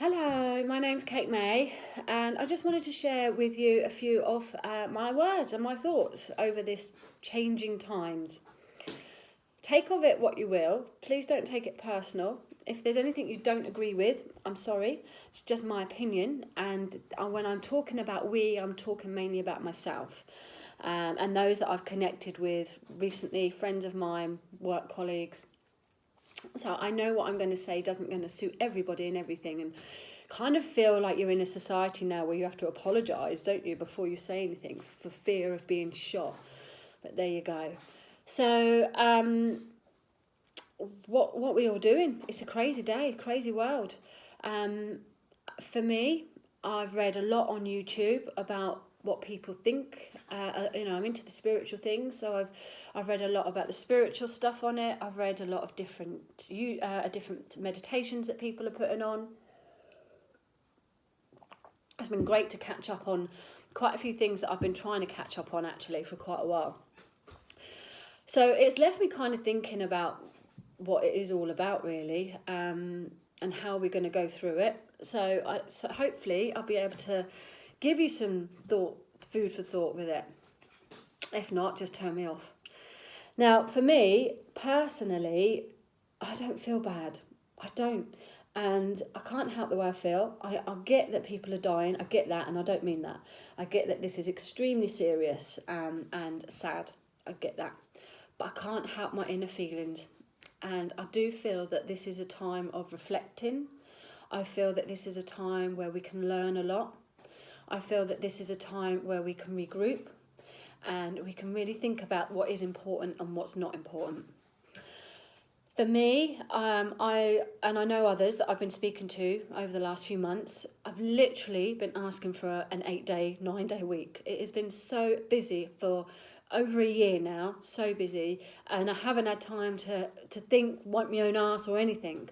Hello, my name's Kate May, and I just wanted to share with you a few of my words and my thoughts over this changing times. Take of it what you will. Please don't take it personal. If there's anything you don't agree with, I'm sorry. It's just my opinion. And when I'm talking about we, I'm talking mainly about myself and those that I've connected with recently, friends of mine, work colleagues. So I know what I'm going to say doesn't going to suit everybody and everything, and kind of feel like you're in a society now where you have to apologise, don't you, before you say anything for fear of being shot. But there you go. So what we all doing? It's a crazy day, crazy world. For me, I've read a lot on YouTube about what people think. I'm into the spiritual things, so I've read a lot about the spiritual stuff on it. I've read a lot of different meditations that people are putting on. It's been great to catch up on quite a few things that I've been trying to catch up on actually for quite a while. So it's left me kind of thinking about what it is all about really, and how we're going to go through it. So hopefully I'll be able to give you some food for thought with it. If not, just turn me off. Now, for me, personally, I don't feel bad. I don't. And I can't help the way I feel. I get that people are dying. I get that, and I don't mean that. I get that this is extremely serious and sad. I get that. But I can't help my inner feelings. And I do feel that this is a time of reflecting. I feel that this is a time where we can learn a lot. I feel that this is a time where we can regroup and we can really think about what is important and what's not important. For me, I know others that I've been speaking to over the last few months, I've literally been asking for an 8-day, 9-day week. It has been so busy for over a year now, so busy, and I haven't had time to think, wipe my own arse or anything.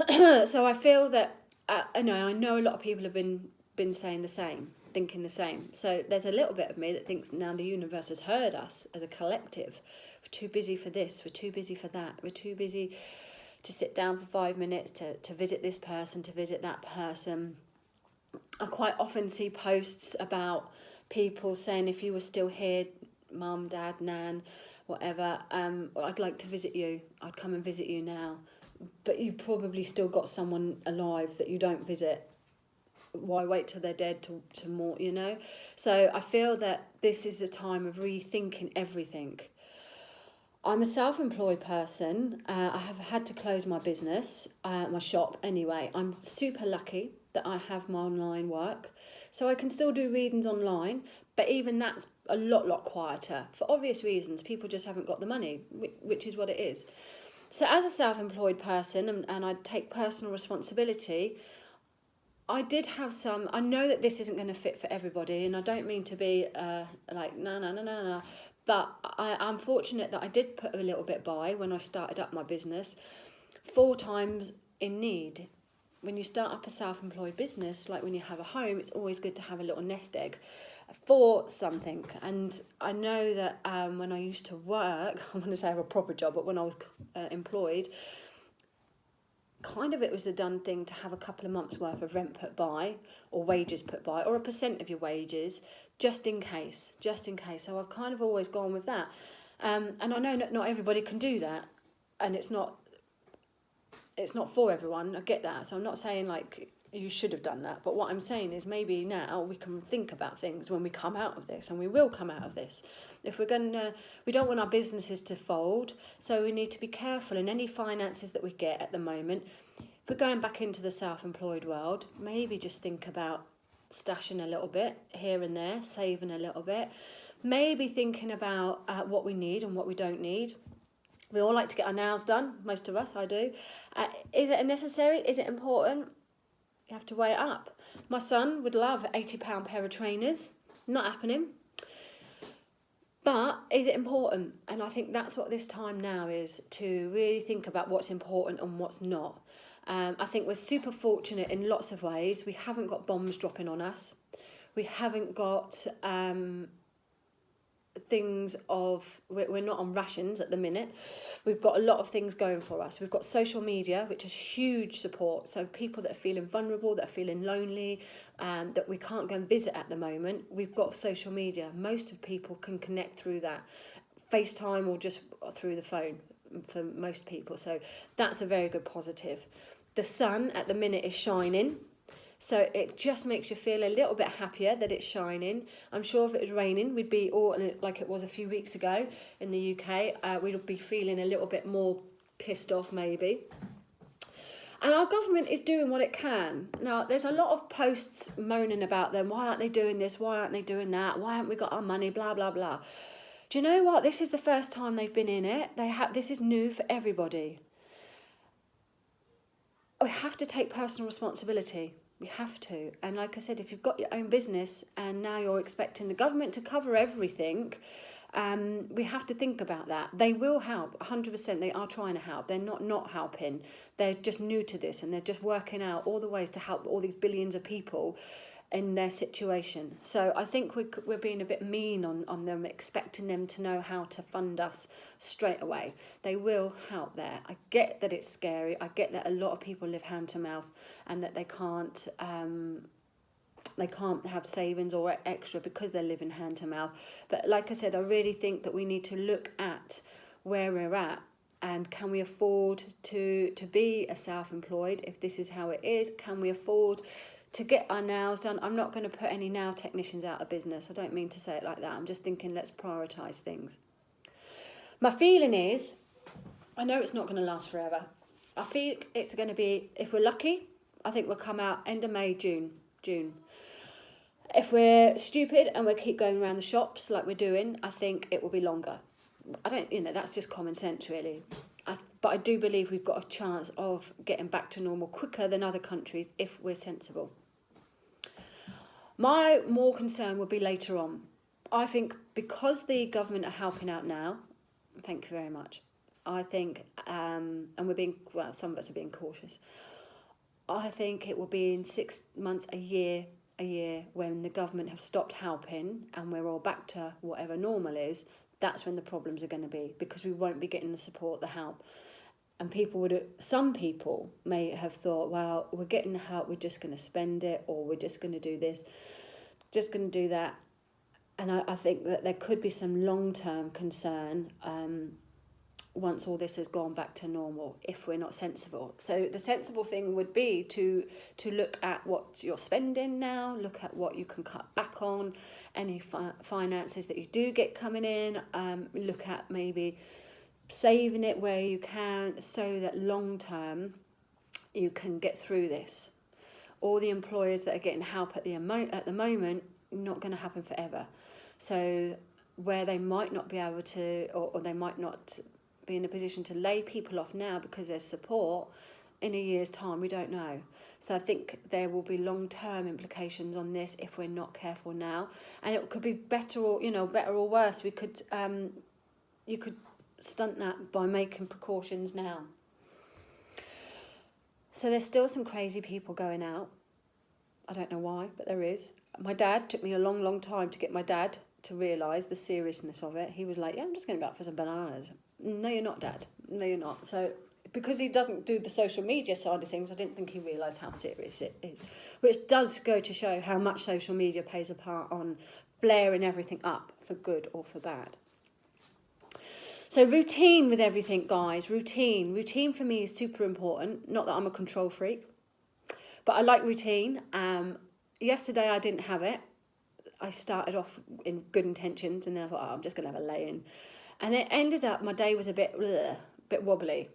So I feel that, I know a lot of people have been saying the same, thinking the same. So there's a little bit of me that thinks now the universe has heard us as a collective. We're too busy for this, we're too busy for that, we're too busy to sit down for 5 minutes to visit this person, to visit that person. I quite often see posts about people saying, if you were still here, mum, dad, nan, whatever, I'd like to visit you, I'd come and visit you now. But you've probably still got someone alive that you don't visit. Why wait till they're dead to more, So I feel that this is a time of rethinking everything. I'm a self-employed person. I have had to close my business, my shop anyway. I'm super lucky that I have my online work. So I can still do readings online, but even that's a lot quieter. For obvious reasons, people just haven't got the money, which is what it is. So as a self-employed person, and I take personal responsibility, I did have I know that this isn't going to fit for everybody, and I don't mean to be no. But I'm fortunate that I did put a little bit by when I started up my business, 4 times in need. When you start up a self-employed business, like when you have a home, it's always good to have a little nest egg for something. And I know that when I used to work, I want to say I have a proper job, but when I was employed, kind of it was a done thing to have a couple of months worth of rent put by or wages put by or a % of your wages just in case. So I've kind of always gone with that. And I know not everybody can do that, and it's not for everyone. I get that. So I'm not saying like you should have done that, but what I'm saying is maybe now we can think about things when we come out of this, and we will come out of this. If we don't want our businesses to fold, so we need to be careful in any finances that we get at the moment. If we're going back into the self-employed world, maybe just think about stashing a little bit here and there, saving a little bit, maybe thinking about what we need and what we don't need. We all like to get our nails done, most of us, I do. Is it necessary? Is it important? You have to weigh it up. My son would love an £80 pair of trainers. Not happening. But is it important? And I think that's what this time now is, to really think about what's important and what's not. I think we're super fortunate in lots of ways. We haven't got bombs dropping on us. We haven't got things of, we're not on rations at the minute. We've got a lot of things going for us. We've got social media, which is huge support. So people that are feeling vulnerable, that are feeling lonely, that we can't go and visit at the moment, we've got social media. Most of people can connect through that. FaceTime or just through the phone for most people. So that's a very good positive. The sun at the minute is shining. So it just makes you feel a little bit happier that it's shining. I'm sure if it was raining, we'd be all, like it was a few weeks ago in the UK, we'd be feeling a little bit more pissed off maybe. And our government is doing what it can. Now, there's a lot of posts moaning about them. Why aren't they doing this? Why aren't they doing that? Why haven't we got our money? Blah, blah, blah. Do you know what? This is the first time they've been in it. This is new for everybody. We have to take personal responsibility. We have to. And like I said, if you've got your own business and now you're expecting the government to cover everything, we have to think about that. They will help, 100%. They are trying to help. They're not helping. They're just new to this and they're just working out all the ways to help all these billions of people in their situation. So I think we're being a bit mean on them, expecting them to know how to fund us straight away. They will help there. I get that it's scary. I get that a lot of people live hand to mouth and that they can't have savings or extra because they're living hand to mouth. But like I said, I really think that we need to look at where we're at. And can we afford to be a self-employed if this is how it is? Can we afford to get our nails done? I'm not going to put any nail technicians out of business. I don't mean to say it like that. I'm just thinking let's prioritise things. My feeling is, I know it's not going to last forever. I feel it's going to be, if we're lucky, I think we'll come out end of May, June. If we're stupid and we keep going around the shops like we're doing, I think it will be longer. That's just common sense really. But I do believe we've got a chance of getting back to normal quicker than other countries if we're sensible. My more concern will be later on. I think because the government are helping out now, thank you very much. I think, and some of us are being cautious. I think it will be in 6 months, a year, when the government have stopped helping and we're all back to whatever normal is. That's when the problems are going to be, because we won't be getting the support, the help. And some people may have thought, well, we're getting the help, we're just going to spend it, or we're just going to do this, just going to do that. And I think that there could be some long-term concern once all this has gone back to normal, if we're not sensible. So the sensible thing would be to look at what you're spending now, look at what you can cut back on, any finances that you do get coming in, look at maybe saving it where you can, so that long term you can get through this. All the employers that are getting help at the moment, not going to happen forever. So where they might not be able to, or they might not be in a position to lay people off now because there's support, in a year's time, we don't know. So I think there will be long-term implications on this if we're not careful now, and it could be better or worse. We could, you could stunt that by making precautions now. So there's still some crazy people going out. I don't know why, but there is. My dad, took me a long, long time to get my dad to realise the seriousness of it. He was like, yeah, I'm just going to go out for some bananas. No, you're not, Dad. No, you're not. So because he doesn't do the social media side of things, I didn't think he realised how serious it is. Which does go to show how much social media plays a part on flaring everything up, for good or for bad. So routine with everything, guys. Routine. Routine for me is super important. Not that I'm a control freak, but I like routine. Yesterday I didn't have it. I started off in good intentions and then I thought, I'm just going to have a lay-in. And it ended up, my day was a bit wobbly.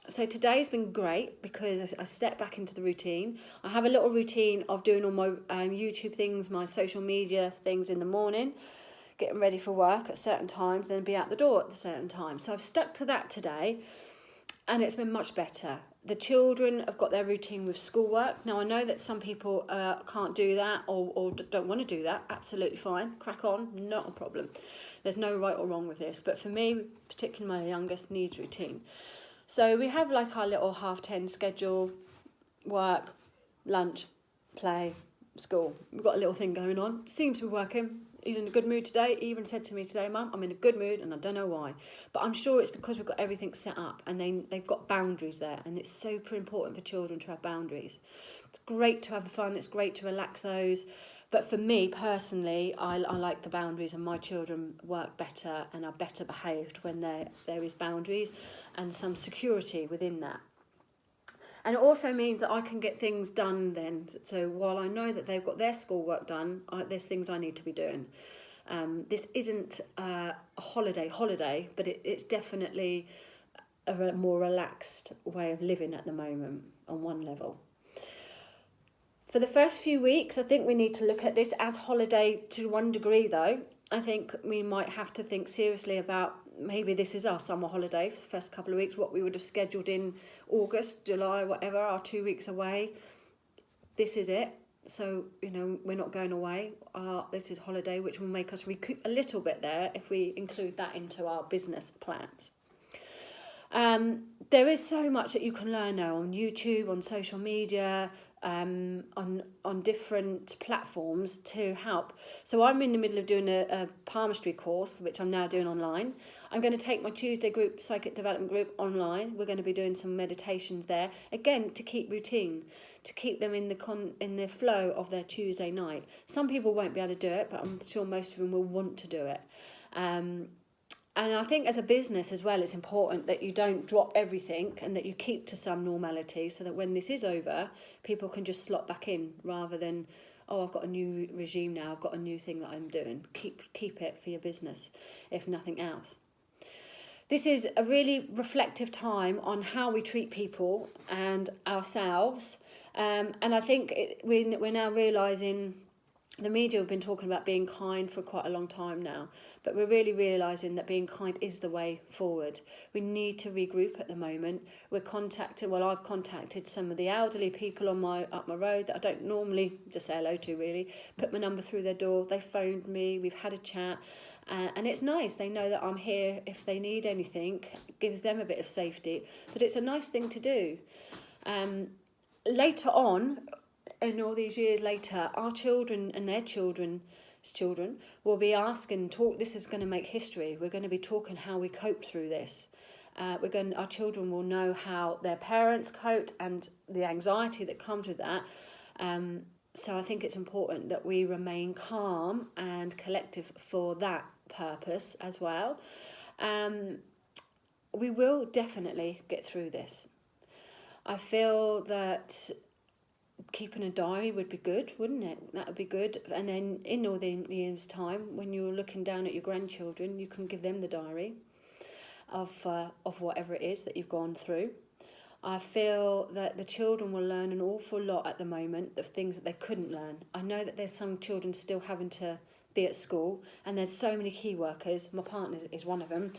So today's been great because I stepped back into the routine. I have a little routine of doing all my YouTube things, my social media things in the morning, getting ready for work at certain times, then be out the door at a certain time. So I've stuck to that today and it's been much better. The children have got their routine with schoolwork. Now, I know that some people can't do that or don't want to do that. Absolutely fine. Crack on. Not a problem. There's no right or wrong with this. But for me, particularly my youngest, needs routine. So we have like our little 10:30 schedule, work, lunch, play, school. We've got a little thing going on. Seems to be working. he's in a good mood today. He even said to me today, Mum, I'm in a good mood and I don't know why. But I'm sure it's because we've got everything set up and they've got boundaries there, and it's super important for children to have boundaries. It's great to have fun, it's great to relax those. But for me personally, I like the boundaries, and my children work better and are better behaved when there is boundaries and some security within that. And it also means that I can get things done then. So while I know that they've got their schoolwork done, there's things I need to be doing. This isn't a holiday, but it's definitely a more relaxed way of living at the moment on one level. For the first few weeks, I think we need to look at this as holiday to one degree, though. I think we might have to think seriously about maybe this is our summer holiday for the first couple of weeks, what we would have scheduled in August, July, whatever, our 2 weeks away. This is it. So, we're not going away. This is holiday, which will make us recoup a little bit there if we include that into our business plans. There is so much that you can learn now on YouTube, on social media, on different platforms to help. So I'm in the middle of doing a palmistry course, which I'm now doing online. I'm going to take my Tuesday group, psychic development group, online. We're going to be doing some meditations there, again, to keep routine, to keep them in the flow of their Tuesday night. Some people won't be able to do it, but I'm sure most of them will want to do it. And I think as a business as well, it's important that you don't drop everything and that you keep to some normality, so that when this is over, people can just slot back in rather than, I've got a new regime now, I've got a new thing that I'm doing. Keep it for your business, if nothing else. This is a really reflective time on how we treat people and ourselves. And I think we're now realising, the media have been talking about being kind for quite a long time now, but we're really realising that being kind is the way forward. We need to regroup at the moment. I've contacted some of the elderly people up my road that I don't normally just say hello to, really. Put my number through their door, they phoned me, we've had a chat, and it's nice. They know that I'm here if they need anything. It gives them a bit of safety, but it's a nice thing to do. Later on, and all these years later, our children and their children's children will be asking, this is going to make history. We're going to be talking how we coped through this. Our children will know how their parents coped and the anxiety that comes with that. So I think it's important that we remain calm and collective for that purpose as well. We will definitely get through this. I feel that keeping a diary would be good, wouldn't it? That would be good. And then in all the years' time, when you're looking down at your grandchildren, you can give them the diary of whatever it is that you've gone through. I feel that the children will learn an awful lot at the moment of things that they couldn't learn. I know that there's some children still having to be at school, and there's so many key workers. My partner is one of them.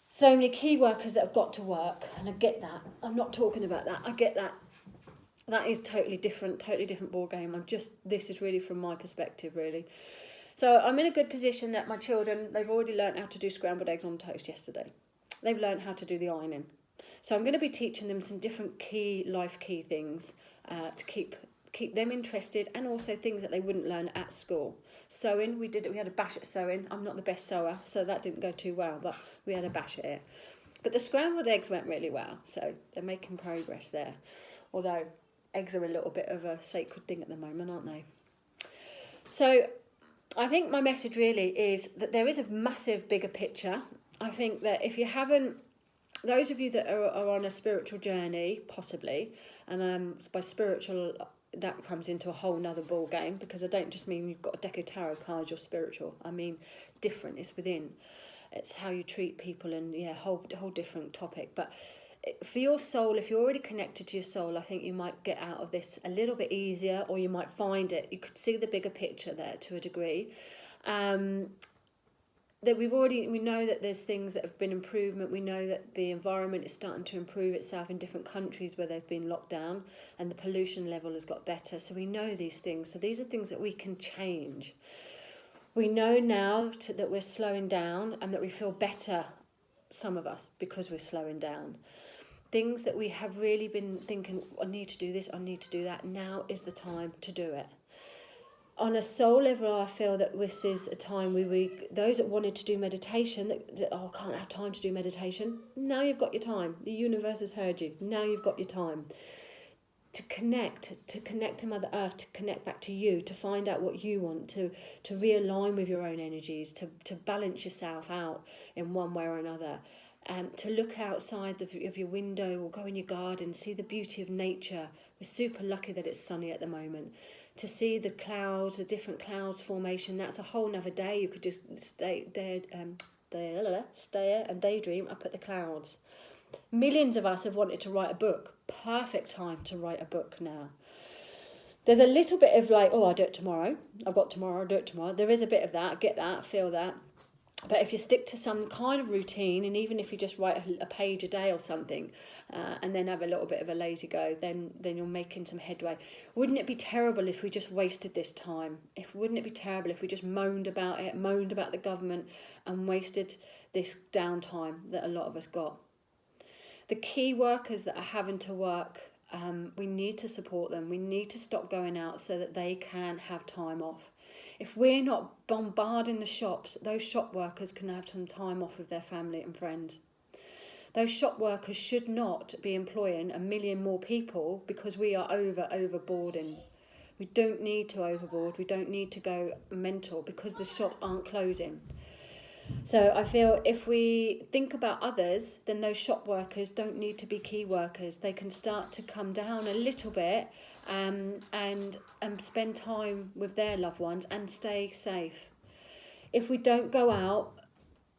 So many key workers that have got to work, and I get that. I'm not talking about that. I get that. That is totally different ball game. This is really from my perspective, really. So I'm in a good position that my children, they've already learnt how to do scrambled eggs on toast yesterday. They've learnt how to do the ironing. So I'm going to be teaching them some different life key things to keep them interested, and also things that they wouldn't learn at school. Sewing, we had a bash at sewing. I'm not the best sewer, so that didn't go too well, but we had a bash at it. But the scrambled eggs went really well, so they're making progress there. Although eggs are a little bit of a sacred thing at the moment, aren't they? So I think my message really is that there is a massive bigger picture. I think that if you haven't, those of you that are on a spiritual journey, possibly, and by spiritual, that comes into a whole nother ball game, because I don't just mean you've got a deck of tarot cards, you're spiritual. I mean different, it's within. It's how you treat people, and whole different topic. But for your soul, if you're already connected to your soul, I think you might get out of this a little bit easier, or you might find it. You could see the bigger picture there to a degree. That we know that there's things that have been improvement. We know that the environment is starting to improve itself in different countries where they've been locked down, and the pollution level has got better. So we know these things. So these are things that we can change. We know now that we're slowing down, and that we feel better, some of us, because we're slowing down. Things that we have really been thinking, I need to do this, I need to do that. Now is the time to do it. on a soul level, I feel that this is a time where those that wanted to do meditation, I can't have time to do meditation. Now you've got your time. The universe has heard you. Now you've got your time to connect to Mother Earth, to connect back to you, to find out what you want, to realign with your own energies, to balance yourself out in one way or another. To look outside of your window or go in your garden, see the beauty of nature. We're super lucky that it's sunny at the moment. To see the clouds, the different clouds formation, that's a whole nother day. You could just stay and daydream up at the clouds. Millions of us have wanted to write a book. Perfect time to write a book now. There's a little bit of like, oh, I'll do it tomorrow. I've got tomorrow, I'll do it tomorrow. There is a bit of that. I get that, feel that. But if you stick to some kind of routine, and even if you just write a page a day or something, and then have a little bit of a lazy go, then you're making some headway. Wouldn't it be terrible if we just wasted this time? Wouldn't it be terrible if we just moaned about it, moaned about the government, and wasted this downtime that a lot of us got? The key workers that are having to work, we need to support them. We need to stop going out so that they can have time off. If we're not bombarding the shops, those shop workers can have some time off with their family and friends. Those shop workers should not be employing 1 million more people because we are overboarding. We don't need to overboard. We don't need to go mental because the shops aren't closing. So I feel if we think about others, then those shop workers don't need to be key workers. They can start to come down a little bit and spend time with their loved ones and stay safe. If we don't go out,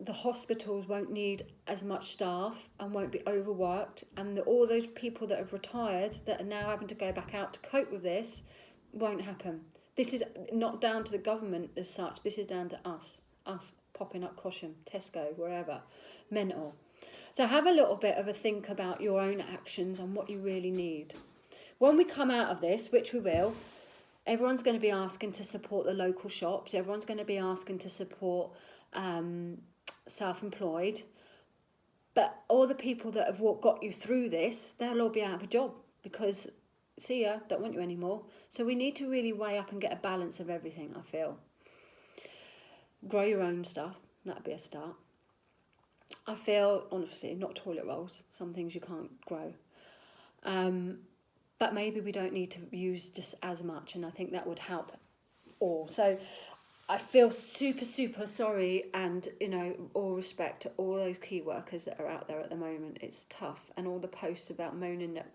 the hospitals won't need as much staff and won't be overworked, and all those people that have retired that are now having to go back out to cope with this won't happen. This is not down to the government as such. This is down to us popping up Cosham, Tesco, wherever, mental. So have a little bit of a think about your own actions and what you really need. When we come out of this, which we will, everyone's going to be asking to support the local shops. Everyone's going to be asking to support self-employed. But all the people that have got you through this, they'll all be out of a job because, see ya, don't want you anymore. So we need to really weigh up and get a balance of everything, I feel. Grow your own stuff, that'd be a start. I feel, honestly, not toilet rolls, some things you can't grow. But maybe we don't need to use just as much, and I think that would help all. So I feel super, super sorry, and, all respect to all those key workers that are out there at the moment. It's tough, and all the posts about moaning that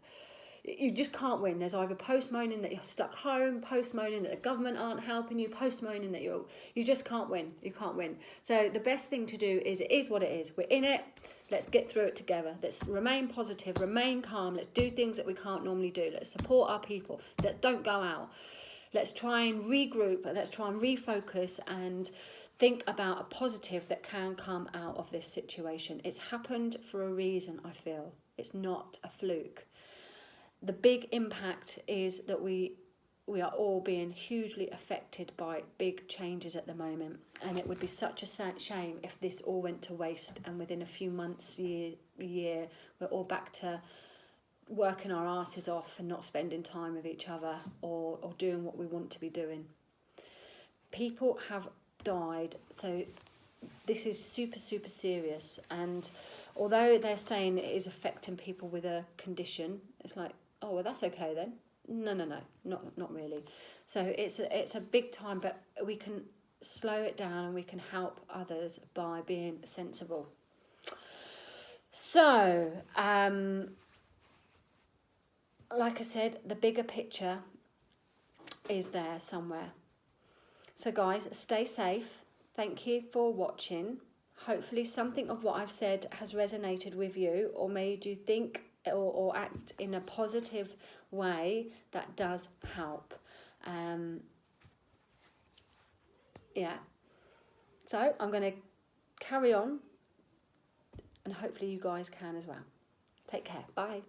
you just can't win. There's either post moaning that you're stuck home, post moaning that the government aren't helping you, post moaning that you just can't win. You can't win. So the best thing to do is, it is what it is. We're in it. Let's get through it together. Let's remain positive, remain calm. Let's do things that we can't normally do. Let's support our people. Don't go out. Let's try and regroup. Let's try and refocus and think about a positive that can come out of this situation. It's happened for a reason, I feel. It's not a fluke. The big impact is that we are all being hugely affected by big changes at the moment, and it would be such a shame if this all went to waste and within a few months, year, we're all back to working our asses off and not spending time with each other or doing what we want to be doing. People have died, so this is super, super serious, and although they're saying it is affecting people with a condition, it's like, oh, well, that's okay then. No, not really. So it's a big time, but we can slow it down and we can help others by being sensible. So, like I said, the bigger picture is there somewhere. So guys, stay safe. Thank you for watching. Hopefully something of what I've said has resonated with you or made you think or act in a positive way. That does help. So I'm going to carry on, and hopefully you guys can as well. Take care. Bye.